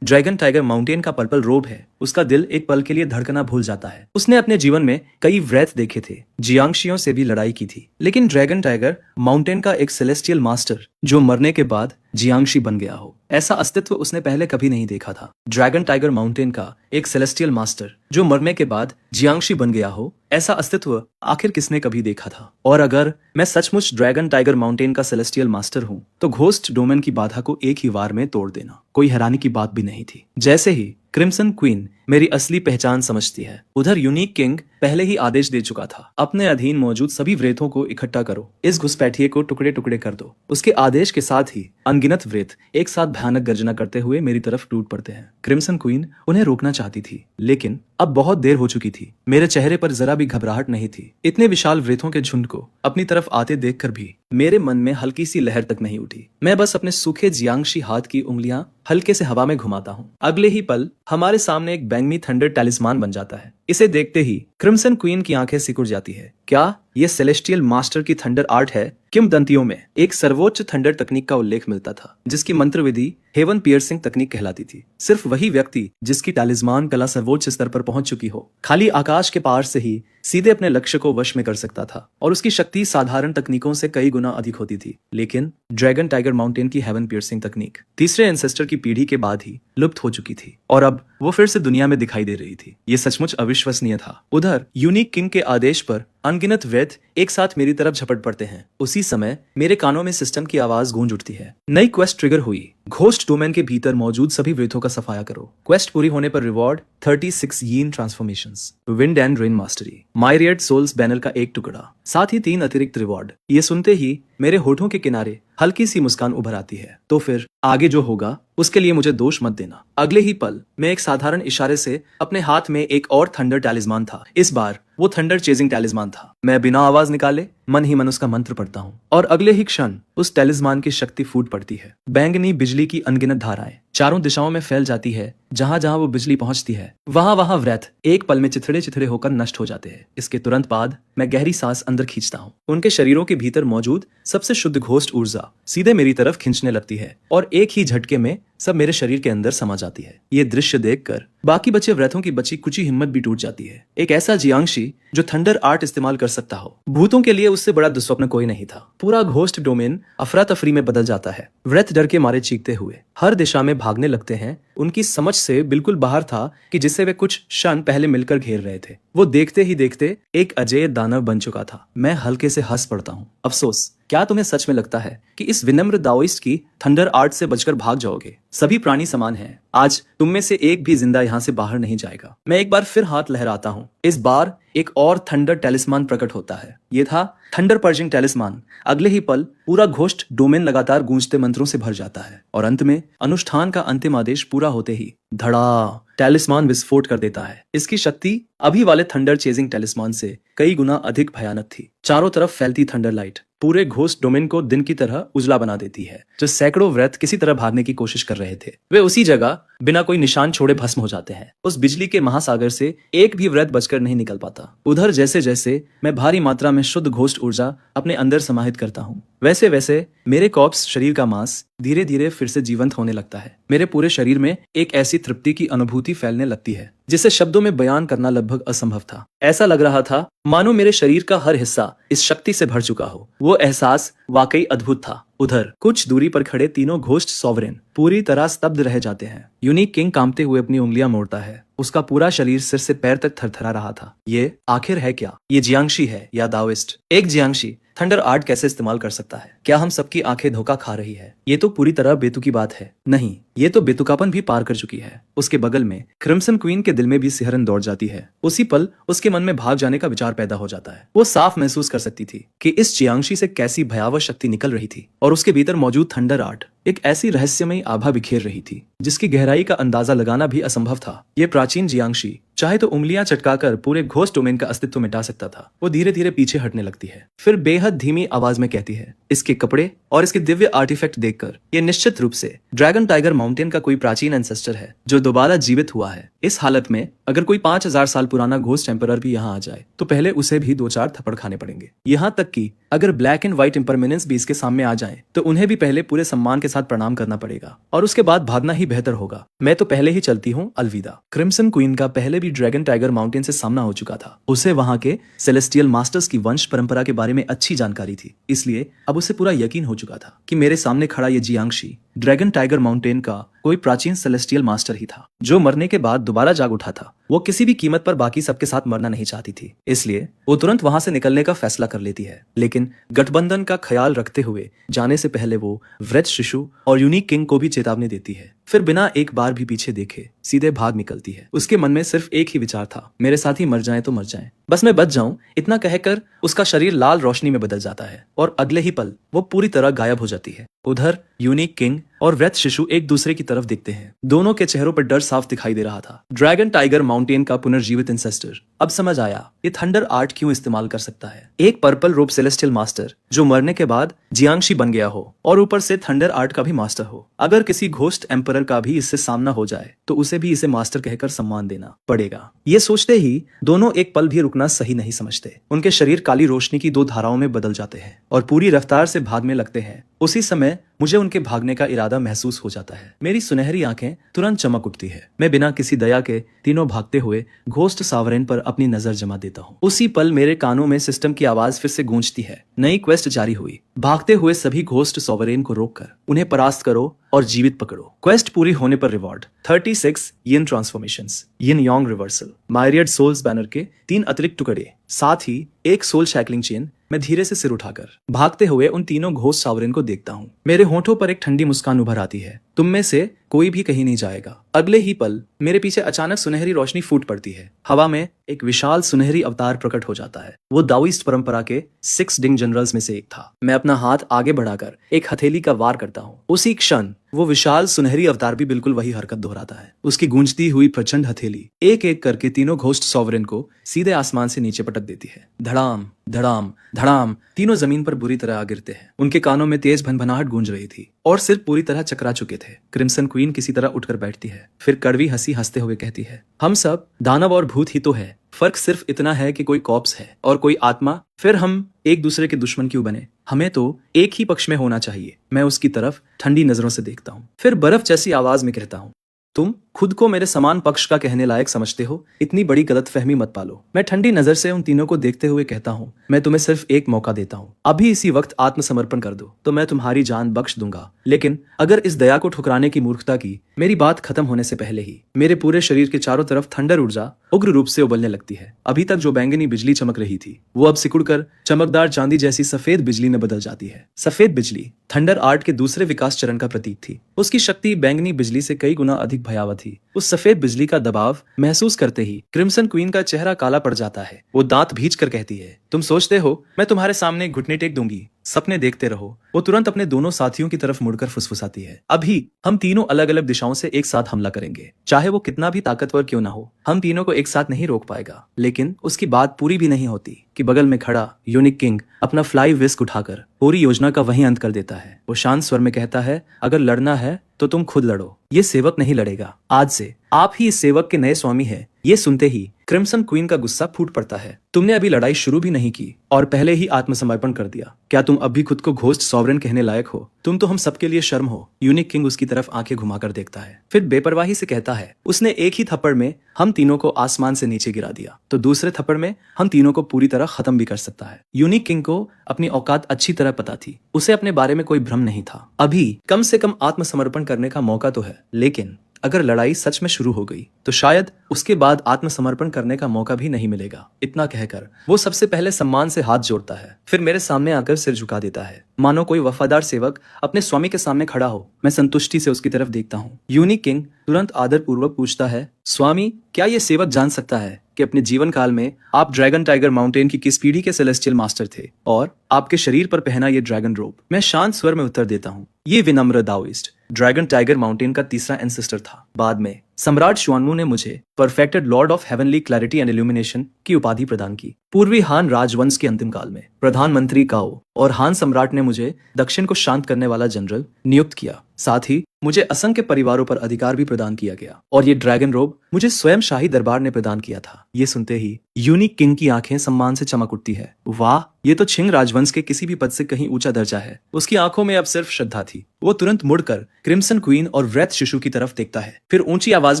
ड्रैगन टाइगर माउंटेन का पर्पल रोब है। उसका दिल एक पल के लिए धड़कना भूल जाता है। उसने अपने जीवन में कई व्रत देखे थे, जियांगशियों से भी लड़ाई की थी, लेकिन ड्रैगन टाइगर माउंटेन का एक सेलेस्टियल मास्टर जो मरने के बाद जियांगशी बन गया हो, ऐसा अस्तित्व उसने पहले कभी नहीं देखा था। ड्रैगन टाइगर माउंटेन का एक सेलेस्टियल मास्टर जो मरने के बाद जियांगशी बन गया हो, ऐसा अस्तित्व आखिर किसने कभी देखा था? और अगर मैं सचमुच ड्रैगन टाइगर माउंटेन का सेलेस्टियल मास्टर हूँ, तो घोस्ट डोमेन की बाधा को एक ही वार में तोड़ देना कोई हैरानी की बात भी नहीं थी। जैसे ही क्रिम्सन क्वीन मेरी असली पहचान समझती है, उधर यूनिक किंग पहले ही आदेश दे चुका था, अपने अधीन मौजूद सभी व्रेतों को इकट्ठा करो, इस घुसपैठिए को टुकड़े टुकड़े कर दो। उसके आदेश के साथ ही अनगिनत व्रेत एक साथ भयानक गर्जना करते हुए मेरी तरफ टूट पड़ते हैं। क्रिम्सन क्वीन उन्हें रोकना चाहती थी, लेकिन अब बहुत देर हो चुकी थी। मेरे चेहरे पर जरा भी घबराहट नहीं थी। इतने विशाल व्रेतों के झुंड को अपनी तरफ आते देखकर भी मेरे मन में हल्की सी लहर तक नहीं उठी। मैं बस अपने सूखे जियांगशी हाथ की उंगलियां हल्के से हवा में घुमाता हूँ। अगले ही पल हमारे सामने एक बैंगनी थंडर टैलिस्मान बन जाता है। इसे देखते ही क्रिम्सन क्वीन की आंखें सिकुड़ जाती है। क्या ये सेलेस्टियल मास्टर की थंडर आर्ट है? किंवदंतियों में एक सर्वोच्च थंडर तकनीक का उल्लेख मिलता था, जिसकी मंत्र विधि हेवन पियर्सिंग तकनीक कहलाती थी। सिर्फ वही व्यक्ति जिसकी टैलिस्मान कला सर्वोच्च स्तर पर पहुंच चुकी हो, खाली आकाश के पार से ही सीधे अपने लक्ष्य को वश में कर सकता था, और उसकी शक्ति साधारण तकनीकों से कई गुना अधिक होती थी। लेकिन ड्रैगन टाइगर माउंटेन की हेवन पियर्सिंग तकनीक तीसरे एंसेस्टर की पीढ़ी के बाद ही लुप्त हो चुकी थी, और अब वो फिर से दुनिया में दिखाई दे रही थी। ये सचमुच अविश्वसनीय था। उधर यूनिक किंग के आदेश पर अनगिनत वैद्य एक साथ मेरी तरफ झपट पड़ते हैं। उसी समय मेरे कानों में सिस्टम की आवाज गूंज उठती है। नई क्वेस्ट ट्रिगर हुई। घोस्ट डोमेन के भीतर मौजूद सभी वृथों का सफाया करो। क्वेस्ट पूरी होने पर reward 36 yin transformations, wind and rain mastery, myriad souls banner का एक टुकड़ा, साथ ही 3 अतिरिक्त रिवॉर्ड। ये सुनते ही मेरे होठों के किनारे हल्की सी मुस्कान उभर आती है। तो फिर आगे जो होगा उसके लिए मुझे दोष मत देना। अगले ही पल मैं एक साधारण इशारे से अपने हाथ में एक और थंडर टैलिस्मान था। इस बार वो थंडर चेजिंग टैलिस्मान था। मैं बिना आवाज निकाले मन ही मन उसका मंत्र पढ़ता हूँ, और अगले ही क्षण उस टैलिस्मान की शक्ति फूट पड़ती है। बैंगनी बिजली की अनगिनत धाराएं चारों दिशाओं में फैल जाती है। जहां जहां वो बिजली पहुंचती है, वहां वहां व्रत एक पल में चिथड़े चिथड़े होकर नष्ट हो जाते हैं। इसके तुरंत बाद मैं गहरी सांस अंदर खींचता हूँ। उनके शरीरों के भीतर मौजूद सबसे शुद्ध घोस्ट ऊर्जा सीधे मेरी तरफ खींचने लगती है, और एक ही झटके में सब मेरे शरीर के अंदर समा जाती है। ये दृश्य देखकर बाकी बचे व्रतों की बची कुची हिम्मत भी टूट जाती है। एक ऐसा जियांशी जो थंडर आर्ट इस्तेमाल कर सकता हो, भूतों के लिए उससे बड़ा दुस्वप्न कोई नहीं था। पूरा घोस्ट डोमेन अफरा तफरी में बदल जाता है। व्रत डर के मारे चीखते हुए हर दिशा में भागने लगते हैं। उनकी समझ से बिल्कुल बाहर था कि जिससे वे कुछ क्षण पहले मिलकर घेर रहे थे, वो देखते ही देखते एक अजेय दानव बन चुका था। मैं हल्के से हंस पड़ता हूँ। अफसोस, क्या तुम्हें सच में लगता है कि इस विनम्र दाओइस्ट की थंडर आर्ट से बचकर भाग जाओगे? सभी प्राणी समान हैं। आज तुम में से एक भी जिंदा यहाँ से बाहर नहीं जाएगा। मैं एक बार फिर हाथ लहराता हूँ। इस बार एक और थंडर टैलिस्मान प्रकट होता है। ये था थंडर पर्जिंग टैलिस्मान। अगले ही पल पूरा घोस्ट डोमेन लगातार गूंजते मंत्रों से भर जाता है, और अंत में अनुष्ठान का अंतिम आदेश पूरा होते ही धड़ा टैलिस्मान विस्फोट कर देता है। इसकी शक्ति अभी वाले थंडर चेजिंग टैलिस्मान से कई गुना अधिक भयानक थी। चारों तरफ फैलती थंडर लाइट पूरे घोस्ट डोमेन को दिन की तरह उजला बना देती है। जो सैकड़ों व्रत किसी तरह भागने की कोशिश कर रहे थे, वे उसी जगह बिना कोई निशान छोड़े भस्म हो जाते हैं। उस बिजली के महासागर से एक भी व्रत बचकर नहीं निकल पाता। उधर जैसे जैसे मैं भारी मात्रा में शुद्ध घोस्ट ऊर्जा अपने अंदर समाहित करता हूँ, वैसे वैसे मेरे कॉर्प्स शरीर का मांस धीरे धीरे फिर से जीवंत होने लगता है। मेरे पूरे शरीर में एक ऐसी तृप्ति की अनुभूति फैलने लगती है जिसे शब्दों में बयान करना लगभग असंभव था। ऐसा लग रहा था मानो मेरे शरीर का हर हिस्सा इस शक्ति से भर चुका हो। वो एहसास वाकई अद्भुत था। उधर कुछ दूरी पर खड़े तीनों घोस्ट सॉवरेन पूरी तरह स्तब्ध रह जाते हैं। यूनिक किंग कांपते हुए अपनी उंगलियां मोड़ता है। उसका पूरा शरीर सिर से पैर तक थरथरा रहा था। ये आखिर है क्या? ये जियांशी है या दाओइस्ट? एक जियांशी थंडर आर्ट कैसे इस्तेमाल कर सकता है? क्या हम सबकी आंखें धोखा खा रही है? ये तो पूरी तरह बेतुकी बात है। नहीं, ये तो बेतुकापन भी पार कर चुकी है। उसके बगल में क्रिम्सन क्वीन के दिल में भी सिहरन दौड़ जाती है। उसी पल उसके मन में भाग जाने का विचार पैदा हो जाता है। वो साफ महसूस कर सकती थी कि इस जियांशी से कैसी भयावह शक्ति निकल रही थी, और उसके भीतर मौजूद थंडर आर्ट एक ऐसी रहस्यमयी आभा बिखेर रही थी जिसकी गहराई का अंदाजा लगाना भी असंभव था। ये प्राचीन जियांशी चाहे तो उंगलियां चटकाकर पूरे घोस्ट डोमेन का अस्तित्व मिटा सकता था। वो धीरे धीरे पीछे हटने लगती है, फिर बेहद धीमी आवाज में कहती है, इसके कपड़े और इसके दिव्य आर्टिफैक्ट देखकर ये निश्चित रूप से ड्रैगन टाइगर माउंटेन का कोई प्राचीन एंसेस्टर है जो दोबारा जीवित हुआ है। इस हालत में अगर कोई 5000 साल पुराना घोस्ट एम्परर भी यहाँ आ जाए तो पहले उसे भी 2-4 थप्पड़ खाने पड़ेंगे। यहाँ तक कि अगर ब्लैक एंड व्हाइट इम्परमेनेंस भी इसके सामने आ जाए तो उन्हें भी पहले पूरे सम्मान के साथ प्रणाम करना पड़ेगा, और उसके बाद भागना ही बेहतर होगा। मैं तो पहले ही चलती हूँ, अलविदा। क्रिम्सन क्वीन का पहले भी ड्रैगन टाइगर माउंटेन से सामना हो चुका था। उसे वहां के सेलेस्टियल मास्टर्स की वंश परंपरा के बारे में अच्छी जानकारी थी, इसलिए अब उसे पूरा यकीन हो चुका था कि मेरे सामने खड़ा ये जियांशी ड्रैगन टाइगर माउंटेन का कोई प्राचीन सेलेस्टियल मास्टर ही था जो मरने के बाद दोबारा जाग उठा था। वो किसी भी कीमत पर बाकी सबके साथ मरना नहीं चाहती थी, इसलिए वो तुरंत वहां से निकलने का फैसला कर लेती है। लेकिन गठबंधन का ख्याल रखते हुए जाने से पहले वो व्रत शिशु और यूनिक किंग को भी चेतावनी देती है। फिर बिना एक बार भी पीछे देखे सीधे भाग निकलती है। उसके मन में सिर्फ एक ही विचार था, मेरे साथ ही मर जाएं तो मर जाएं, बस मैं बच जाऊं। इतना कहकर उसका शरीर लाल रोशनी में बदल जाता है और अगले ही पल वो पूरी तरह गायब हो जाती है। उधर यूनिक किंग और वृद्ध शिशु एक दूसरे की तरफ देखते हैं। दोनों के चेहरों पर डर साफ दिखाई दे रहा था। ड्रैगन टाइगर माउंटेन का पुनर्जीवित इंसेस्टर। अब समझ आया ये थंडर आर्ट क्यों इस्तेमाल कर सकता है। एक पर्पल रोब सेलेस्टियल मास्टर जो मरने के बाद जियांगशी बन गया हो और ऊपर से थंडर आर्ट का भी मास्टर हो। अगर किसी घोस्ट एम्परर का भी इससे सामना हो जाए तो उसे भी इसे मास्टर कहकर सम्मान देना पड़ेगा। ये सोचते ही दोनों एक पल भी रुकना सही नहीं समझते। उनके शरीर काली रोशनी की दो धाराओं में बदल जाते हैं और पूरी रफ्तार से भागने लगते हैं। उसी समय मुझे उनके भागने का इरादा महसूस हो जाता है। मेरी सुनहरी आंखें तुरंत चमक उठती है। मैं बिना किसी दया के तीनों भागते हुए घोस्ट सावरेन पर अपनी नजर जमा देता हूँ। उसी पल मेरे कानों में सिस्टम की आवाज फिर से गूंजती है। नई क्वेस्ट जारी हुई। भागते हुए सभी घोस्ट सॉवरेन को रोककर उन्हें परास्त करो और जीवित पकड़ो। क्वेस्ट पूरी होने पर रिवॉर्ड 36 यिन ट्रांसफॉर्मेशंस, यिन यांग रिवर्सल, मायरियड सोल्स बैनर के 3 अतिरिक्त टुकड़े, साथ ही एक सोल शैकलिंग चेन। मैं धीरे से सिर उठाकर भागते हुए उन तीनों घोस्ट सावरेन को देखता हूँ। मेरे होठों पर एक ठंडी मुस्कान उभर आती है। तुम में से कोई भी कहीं नहीं जाएगा। अगले ही पल मेरे पीछे अचानक सुनहरी रोशनी फूट पड़ती है। हवा में एक विशाल सुनहरी अवतार प्रकट हो जाता है। वो दाओइस्ट परंपरा के 6 डिंग जनरल्स में से एक था। मैं अपना हाथ आगे बढ़ाकर एक हथेली का वार करता हूँ। उसी क्षण वो विशाल सुनहरी अवतार भी बिल्कुल वही हरकत दोहराता है। उसकी गूंजती हुई प्रचंड हथेली एक एक करके तीनों घोस्ट सॉवरेन को सीधे आसमान से नीचे पटक देती है। धड़ाम धड़ाम धड़ाम। तीनों जमीन पर बुरी तरह आ गिरते हैं। उनके कानों में तेज भनभनाहट गूंज रही थी और सिर पूरी तरह चकरा चुके थे। क्रिम्सन क्वीन किसी तरह उठकर बैठती है, फिर कड़वी हंसी हंसते हुए कहती है, हम सब दानव और भूत ही तो है। फर्क सिर्फ इतना है कि कोई कॉप्स है और कोई आत्मा। फिर हम एक दूसरे के दुश्मन क्यों बने? हमें तो एक ही पक्ष में होना चाहिए। मैं उसकी तरफ ठंडी नजरों से देखता हूँ, फिर बर्फ जैसी आवाज में कहता हूँ, तुम खुद को मेरे समान पक्ष का कहने लायक समझते हो? इतनी बड़ी गलतफहमी मत पालो। मैं ठंडी नजर से उन तीनों को देखते हुए कहता हूँ, मैं तुम्हें सिर्फ एक मौका देता हूँ। अभी इसी वक्त आत्मसमर्पण कर दो तो मैं तुम्हारी जान बख्श दूंगा। लेकिन अगर इस दया को ठुकराने की मूर्खता की मेरी बात खत्म होने से पहले ही मेरे पूरे शरीर के चारों तरफ थंडर ऊर्जा उग्र रूप से उबलने लगती है। अभी तक जो बैंगनी बिजली चमक रही थी वो अब सिकुड़कर चमकदार चांदी जैसी सफेद बिजली में बदल जाती है। सफेद बिजली थंडर आर्ट के दूसरे विकास चरण का प्रतीक थी। उसकी शक्ति बैंगनी बिजली से कई गुना अधिक भयावह थी। उस सफेद बिजली का दबाव महसूस करते ही क्रिम्सन क्वीन का चेहरा काला पड़ जाता है। वो दांत भींच कर कहती है, तुम सोचते हो मैं तुम्हारे सामने घुटने टेक दूंगी? सपने देखते रहो। वो तुरंत अपने दोनों साथियों की तरफ मुड़कर फुसफुसाती है, अभी हम तीनों अलग अलग दिशाओं से एक साथ हमला करेंगे। चाहे वो कितना भी ताकतवर क्यों ना हो, हम तीनों को एक साथ नहीं रोक पाएगा। लेकिन उसकी बात पूरी भी नहीं होती कि बगल में खड़ा यूनिक किंग अपना फ्लाई विस्क उठाकर पूरी योजना का वहीं अंत कर देता है। वो शांत स्वर में कहता है, अगर लड़ना है तो तुम खुद लड़ो। ये सेवक नहीं लड़ेगा। आज से आप ही इस सेवक के नए स्वामी हैं। ये सुनते ही क्रिम्सन क्वीन का गुस्सा फूट पड़ता है। तुमने अभी लड़ाई शुरू भी नहीं की और पहले ही आत्मसमर्पण कर दिया। क्या तुम अब भी खुद को घोस्ट सॉवरेन कहने लायक हो? तुम तो हम सबके लिए शर्म हो। यूनिक किंग उसकी तरफ आंखें घुमाकर देखता है, फिर बेपरवाही से कहता है, उसने एक ही थप्पड़ में हम तीनों को आसमान से नीचे गिरा दिया तो दूसरे थप्पड़ में हम तीनों को पूरी तरह खत्म भी कर सकता है। यूनिक किंग को अपनी औकात अच्छी तरह पता थी। उसे अपने बारे में कोई भ्रम नहीं था। अभी कम से कम आत्मसमर्पण करने का मौका तो है, लेकिन अगर लड़ाई सच में शुरू हो गई तो शायद उसके बाद आत्मसमर्पण करने का मौका भी नहीं मिलेगा। इतना कहकर वो सबसे पहले सम्मान से हाथ जोड़ता है, फिर मेरे सामने आकर सिर झुका देता है, मानो कोई वफादार सेवक अपने स्वामी के सामने खड़ा हो। मैं संतुष्टि से उसकी तरफ देखता हूँ। यूनिक किंग तुरंत आदर पूर्वक पूछता है, स्वामी, क्या ये सेवक जान सकता है कि अपने जीवन काल में आप ड्रैगन टाइगर माउंटेन की किस पीढ़ी के सेलेस्टियल मास्टर थे और आपके शरीर पर पहना ये ड्रैगन रोब? मैं शांत स्वर में उत्तर देता हूँ, ये विनम्र दाओइस्ट ड्रैगन टाइगर माउंटेन का तीसरा एंसेस्टर था। बाद में सम्राट शुआनमू ने मुझे perfected Lord of heavenly clarity and illumination की उपाधि प्रदान की। पूर्वी हान राजवंश के अंतिम काल में प्रधानमंत्री काओ और हान सम्राट ने मुझे दक्षिण को शांत करने वाला जनरल नियुक्त किया। साथ ही मुझे असंख्य परिवारों पर अधिकार भी प्रदान किया गया और ये ड्रैगन रोब मुझे स्वयं शाही दरबार ने प्रदान किया था। ये सुनते ही यूनिक किंग की आंखें सम्मान से चमक उठती है। वाह, ये तो छिंग राजवंश के किसी भी पद से कहीं ऊंचा दर्जा है। उसकी आंखों में अब सिर्फ श्रद्धा थी। वो तुरंत मुड़कर क्रिम्सन क्वीन और वृद्ध शिशु की तरफ देखता है, फिर ऊंची आवाज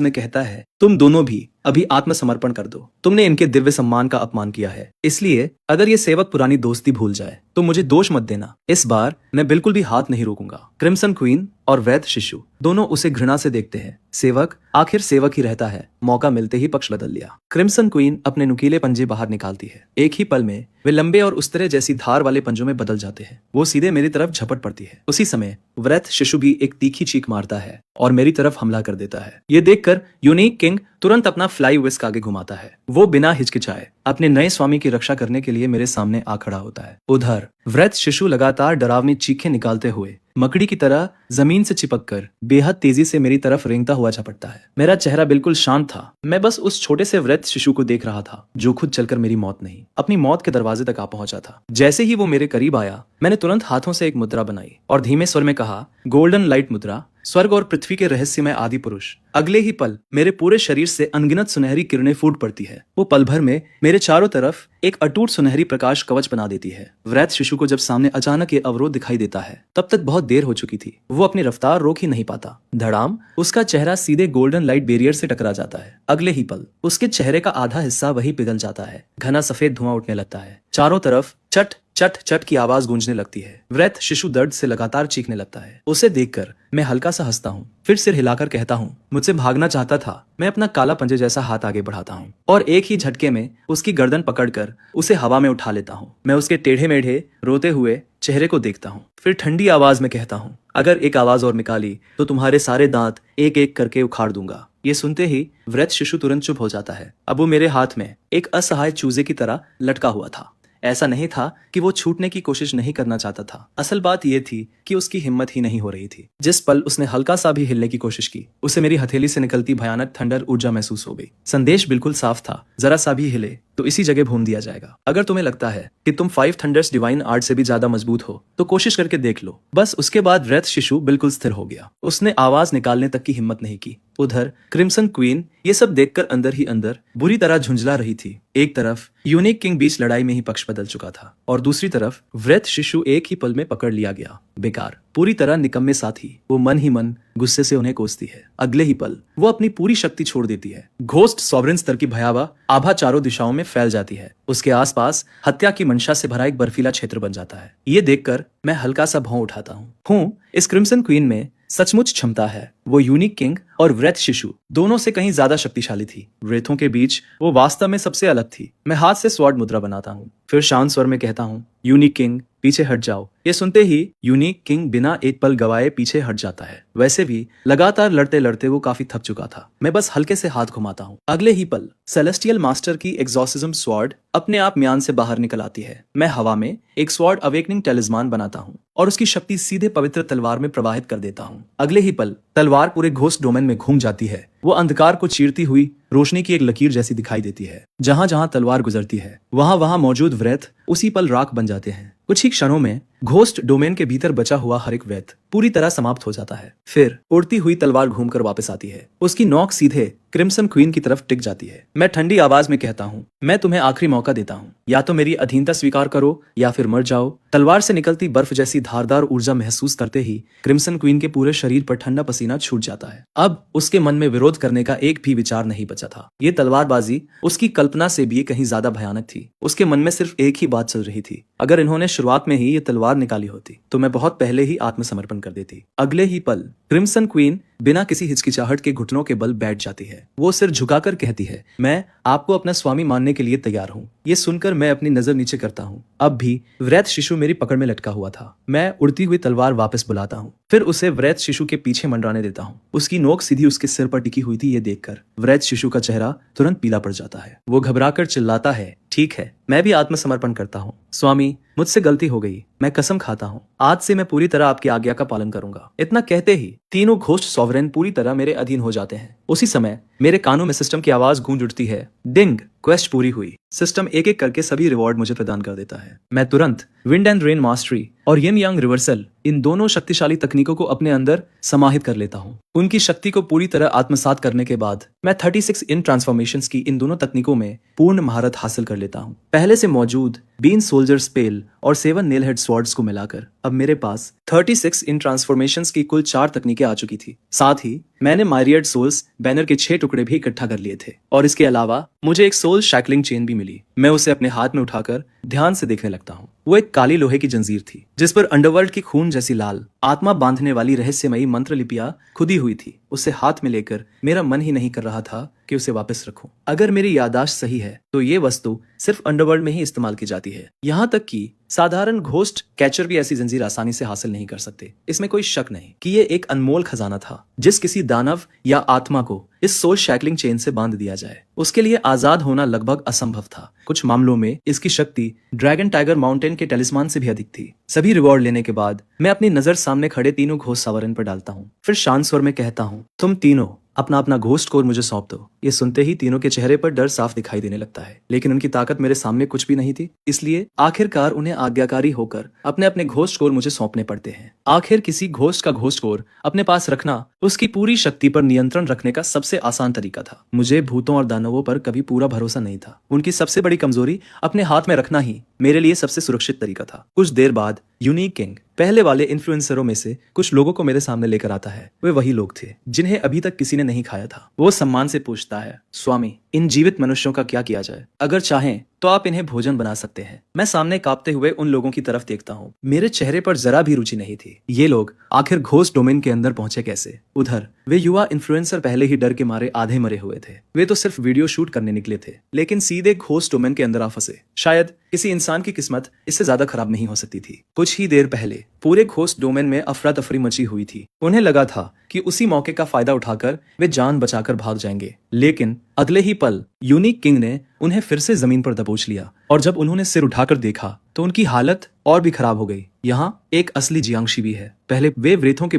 में कहता है, तुम दोनों भी अभी आत्मसमर्पण कर दो। तुमने इनके दिव्य सम्मान का अपमान किया है, इसलिए अगर ये सेवक पुरानी दोस्ती भूल जाए तो मुझे दोष मत देना। इस बार मैं बिल्कुल भी हाथ नहीं रोकूंगा। क्रिम्सन क्वीन और वैद्य शिशु दोनों उसे घृणा से देखते हैं। सेवक आखिर सेवक ही रहता है। मौका मिलते ही पक्ष बदल लिया। क्रिम्सन क्वीन अपने नुकीले पंजे बाहर निकालती है। एक ही पल में वे लंबे और उस्तरे जैसी धार वाले पंजों में बदल जाते हैं। वो सीधे मेरी तरफ झपट पड़ती है। उसी समय वृद्ध शिशु भी एक तीखी चीख मारता है और मेरी तरफ हमला कर देता है। ये देखकर यूनिक किंग तुरंत अपना फ्लाई विस्क आगे घुमाता है। वो बिना हिचकिचाए अपने नए स्वामी की रक्षा करने के लिए मेरे सामने आ खड़ा होता है। उधर वृद्ध शिशु लगातार डरावनी चीखें निकालते हुए मकड़ी की तरह जमीन से चिपककर बेहद तेजी से मेरी तरफ रेंगता हुआ झपटता है। मेरा चेहरा बिल्कुल शांत था। मैं बस उस छोटे से वृद्ध शिशु को देख रहा था जो खुद चलकर मेरी मौत नहीं, अपनी मौत के दरवाजे तक आ पहुंचा था। जैसे ही वो मेरे करीब आया, मैंने तुरंत हाथों से एक मुद्रा बनाई और धीमे स्वर में कहा, गोल्डन लाइट मुद्रा, स्वर्ग और पृथ्वी के रहस्यमय आदि पुरुष। अगले ही पल मेरे पूरे शरीर से अनगिनत सुनहरी किरणें फूट पड़ती है। वो पल भर में मेरे चारों तरफ एक अटूट सुनहरी प्रकाश कवच बना देती है। वृद्ध शिशु को जब सामने अचानक ये अवरोध दिखाई देता है, तब तक बहुत देर हो चुकी थी। वो अपनी रफ्तार रोक ही नहीं पाता। धड़ाम, उसका चेहरा सीधे गोल्डन लाइट बैरियर से टकरा जाता है। अगले ही पल उसके चेहरे का आधा हिस्सा वही पिघल जाता है। घना सफेद धुआं उठने लगता है। चारों तरफ चट चट चट की आवाज गूंजने लगती है। वृद्ध शिशु दर्द से लगातार चीखने लगता है। उसे देखकर मैं हल्का सा हंसता हूँ, फिर सिर हिलाकर कहता हूँ, मुझसे भागना चाहता था। मैं अपना काला पंजे जैसा हाथ आगे बढ़ाता हूँ और एक ही झटके में उसकी गर्दन पकड़कर उसे हवा में उठा लेता हूँ। मैं उसके टेढ़े मेढ़े रोते हुए चेहरे को देखता हूँ, फिर ठंडी आवाज में कहता हूँ, अगर एक आवाज और निकाली तो तुम्हारे सारे दांत एक एक करके उखाड़ दूंगा। ये सुनते ही वृद्ध शिशु तुरंत चुप हो जाता है। अब वो मेरे हाथ में एक असहाय चूजे की तरह लटका हुआ था। ऐसा नहीं था कि वो छूटने की कोशिश नहीं करना चाहता था। असल बात यह थी कि उसकी हिम्मत ही नहीं हो रही थी। जिस पल उसने हल्का सा भी हिलने की कोशिश की, उसे मेरी हथेली से निकलती भयानक थंडर ऊर्जा महसूस हो गई। संदेश बिल्कुल साफ था, जरा सा भी हिले तो इसी जगह भून दिया जाएगा। अगर तुम्हें लगता है कि तुम 5 थंडर्स डिवाइन आर्ट से भी ज्यादा मजबूत हो तो कोशिश करके देख लो। बस उसके बाद वृद्ध शिशु बिल्कुल स्थिर हो गया। उसने आवाज निकालने तक की हिम्मत नहीं की। उधर क्रिम्सन क्वीन ये सब देखकर अंदर ही अंदर बुरी तरह झुंझला रही थी। एक तरफ यूनिक किंग बीच लड़ाई में ही पक्ष बदल चुका था और दूसरी तरफ वृद्ध शिशु एक ही पल में पकड़ लिया गया। बेकार, पूरी तरह निकम्मे साथी। वो मन ही मन गुस्से से उन्हें कोसती है। अगले ही पल वो अपनी पूरी शक्ति छोड़ देती है। घोस्ट सॉवरेन स्तर की भयावह आभा चारों दिशाओं में फैल जाती है। उसके आसपास हत्या की मंशा से भरा एक बर्फीला क्षेत्र बन जाता है। ये देखकर मैं हल्का सा भौं उठाता हूँ। इस क्रिम्सन क्वीन में सचमुच क्षमता है। वो यूनिक किंग और वृद्ध शिशु दोनों से कहीं ज्यादा शक्तिशाली थी। वृद्धों के बीच वो वास्तव में सबसे अलग थी। मैं हाथ से स्वॉर्ड मुद्रा बनाता हूँ, फिर शांत स्वर में कहता हूँ, यूनिक किंग पीछे हट जाओ। ये सुनते ही यूनिक किंग बिना एक पल गवाए पीछे हट जाता है। वैसे भी लगातार लड़ते लड़ते वो काफी थक चुका था। मैं बस हल्के से हाथ घुमाता हूँ। अगले ही पल सेलेस्टियल मास्टर की एग्जॉर्सिज्म स्वॉर्ड अपने आप म्यान से बाहर निकल आती है। मैं हवा में एक स्वॉर्ड अवेकनिंग टेलिस्मान बनाता हूँ और उसकी शक्ति सीधे पवित्र तलवार में प्रवाहित कर देता हूँ। अगले ही पल तलवार पूरे घोस्ट डोमेन में घूम जाती है। वो अंधकार को चीरती हुई रोशनी की एक लकीर जैसी दिखाई देती है। जहां जहां तलवार गुजरती है वहां वहां मौजूद वृत्त उसी पल राख बन जाते हैं। कुछ ही क्षणों में घोस्ट डोमेन के भीतर बचा हुआ हर एक वृत्त पूरी तरह समाप्त हो जाता है। फिर उड़ती हुई तलवार घूमकर वापस आती है। उसकी नोक सीधे क्रिम्सन क्वीन की तरफ टिक जाती है। मैं ठंडी आवाज में कहता हूँ, मैं तुम्हें आखिरी मौका देता हूँ। या तो मेरी अधीनता स्वीकार करो या फिर मर जाओ। तलवार से निकलती बर्फ जैसी धारदार ऊर्जा महसूस करते ही क्रिम्सन क्वीन के पूरे शरीर पर ठंडा पसीना छूट जाता है। अब उसके मन में विरोध करने का एक भी विचार नहीं बचा था। ये तलवारबाजी उसकी कल्पना से भी कहीं ज्यादा भयानक थी। उसके मन में सिर्फ एक ही बात चल रही थी, अगर इन्होंने शुरुआत में ही ये तलवार निकाली होती तो मैं बहुत पहले ही आत्मसमर्पण कर देती। अगले ही पल क्रिम्सन क्वीन बिना किसी हिचकिचाहट के घुटनों के बल बैठ जाती है। वो सिर झुकाकर कहती है, मैं आपको अपना स्वामी मानने के लिए तैयार हूँ। ये सुनकर मैं अपनी नजर नीचे करता हूँ। अब भी वृद्ध शिशु मेरी पकड़ में लटका हुआ था। मैं उड़ती हुई तलवार वापस बुलाता हूँ, फिर उसे वृद्ध शिशु के पीछे मंडराने देता हूँ। उसकी नोक सीधी उसके सिर पर टिकी हुई थी। ये देखकर वृद्ध शिशु का चेहरा तुरंत पीला पड़ जाता है। वो घबराकर चिल्लाता है, ठीक है, मैं भी आत्मसमर्पण करता हूँ। स्वामी, मुझसे गलती हो गई। मैं कसम खाता हूँ आज से मैं पूरी तरह आपकी आज्ञा का पालन करूंगा। इतना कहते ही तीनों घोस्ट सॉवरेन पूरी तरह मेरे अधीन हो जाते हैं। उसी समय मेरे कानों में सिस्टम की आवाज गूंज उठती है, डिंग, क्वेस्ट पूरी हुई। सिस्टम एक एक करके सभी रिवॉर्ड मुझे प्रदान कर देता है। मैं तुरंत विंड एंड रेन मास्टरी और यिन यांग रिवर्सल, इन दोनों शक्तिशाली तकनीकों को अपने अंदर समाहित कर लेता हूँ। उनकी शक्ति को पूरी तरह आत्मसात करने के बाद मैं 36 इन ट्रांसफॉर्मेशंस की इन दोनों तकनीकों में पूर्ण महारत हासिल कर लेता हूँ। पहले से मौजूद बीन सोल्जर स्पेल और 7 नेल हेड स्वॉर्ड्स को मिलाकर अब मेरे पास 36 इन ट्रांसफॉर्मेशंस की कुल 4 तकनीकें आ चुकी थी। साथ ही मैंने मायरियड सोल्स बैनर के 6 टुकड़े भी इकट्ठा कर लिए थे और इसके अलावा मुझे एक सोल शैकलिंग चेन भी मिली। मैं उसे अपने हाथ में उठाकर ध्यान से देखने लगता हूँ। वो एक काली लोहे की जंजीर थी जिस पर अंडरवर्ल्ड की खून जैसी लाल आत्मा बांधने वाली रहस्यमयी मंत्र लिपियां खुदी हुई थी। उसे हाथ में लेकर मेरा मन ही नहीं कर रहा था कि उसे वापस रखूं। अगर मेरी याददाश्त सही है तो ये वस्तु सिर्फ अंडरवर्ल्ड में ही इस्तेमाल की जाती है। यहाँ तक कि साधारण घोस्ट कैचर भी ऐसी जंजीर आसानी से हासिल नहीं कर सकते। इसमें कोई शक नहीं कि ये एक अनमोल खजाना था जिस किसी दानव या आत्मा को इस सोल शैकलिंग चेन से बांध दिया जाए उसके लिए आजाद होना लगभग असंभव था। कुछ मामलों में इसकी शक्ति ड्रैगन टाइगर माउंटेन के टेलिस्मान से भी अधिक थी। सभी रिवॉर्ड लेने के बाद मैं अपनी नजर सामने खड़े तीनों घोस्ट सवारन पर डालता हूँ। फिर शांत स्वर में कहता हूँ, तुम तीनों अपना अपना घोस्ट कोर मुझे सौंप दो। ये सुनते ही तीनों के चेहरे पर डर साफ दिखाई देने लगता है, लेकिन उनकी ताकत मेरे सामने कुछ भी नहीं थी। इसलिए आखिरकार उन्हें आज्ञाकारी होकर अपने अपने घोस्ट कोर मुझे सौंपने पड़ते हैं। आखिर किसी घोस्ट का घोस्ट कोर अपने पास रखना उसकी पूरी शक्ति पर नियंत्रण रखने का सबसे आसान तरीका था। मुझे भूतों और दानवों पर कभी पूरा भरोसा नहीं था। उनकी सबसे बड़ी कमजोरी अपने हाथ में रखना ही मेरे लिए सबसे सुरक्षित तरीका था। कुछ देर बाद यूनिक किंग पहले वाले इन्फ्लुएंसरों में से कुछ लोगों को मेरे सामने लेकर आता है। वे वही लोग थे जिन्हें अभी तक किसी ने नहीं खाया था। वो सम्मान से पूछता है, स्वामी, इन जीवित मनुष्यों का क्या किया जाए? अगर चाहें तो आप इन्हें भोजन बना सकते हैं। मैं सामने कांपते हुए उन लोगों की तरफ देखता हूँ। मेरे चेहरे पर जरा भी रुचि नहीं थी। ये लोग आखिर घोस्ट डोमेन के अंदर पहुंचे कैसे? उधर वे युवा इन्फ्लुएंसर पहले ही डर के मारे आधे मरे हुए थे। वे तो सिर्फ वीडियो शूट करने निकले थे, लेकिन सीधे घोस्ट डोमेन के अंदर आ फंसे। शायद किसी इंसान की किस्मत इससे ज्यादा खराब नहीं हो सकती थी। कुछ ही देर पहले पूरे घोस्ट डोमेन में अफरा तफरी मची हुई थी। उन्हें लगा था कि उसी मौके का फायदा उठाकर वे जान बचाकर भाग जाएंगे, लेकिन अगले ही पल यूनिक किंग ने उन्हें फिर से जमीन पर दबोच लिया और जब उन्होंने सिर उठाकर देखा तो उनकी हालत और भी खराब हो गई। यहाँ एक असली जियांशी भी है। पहले वे वृथों के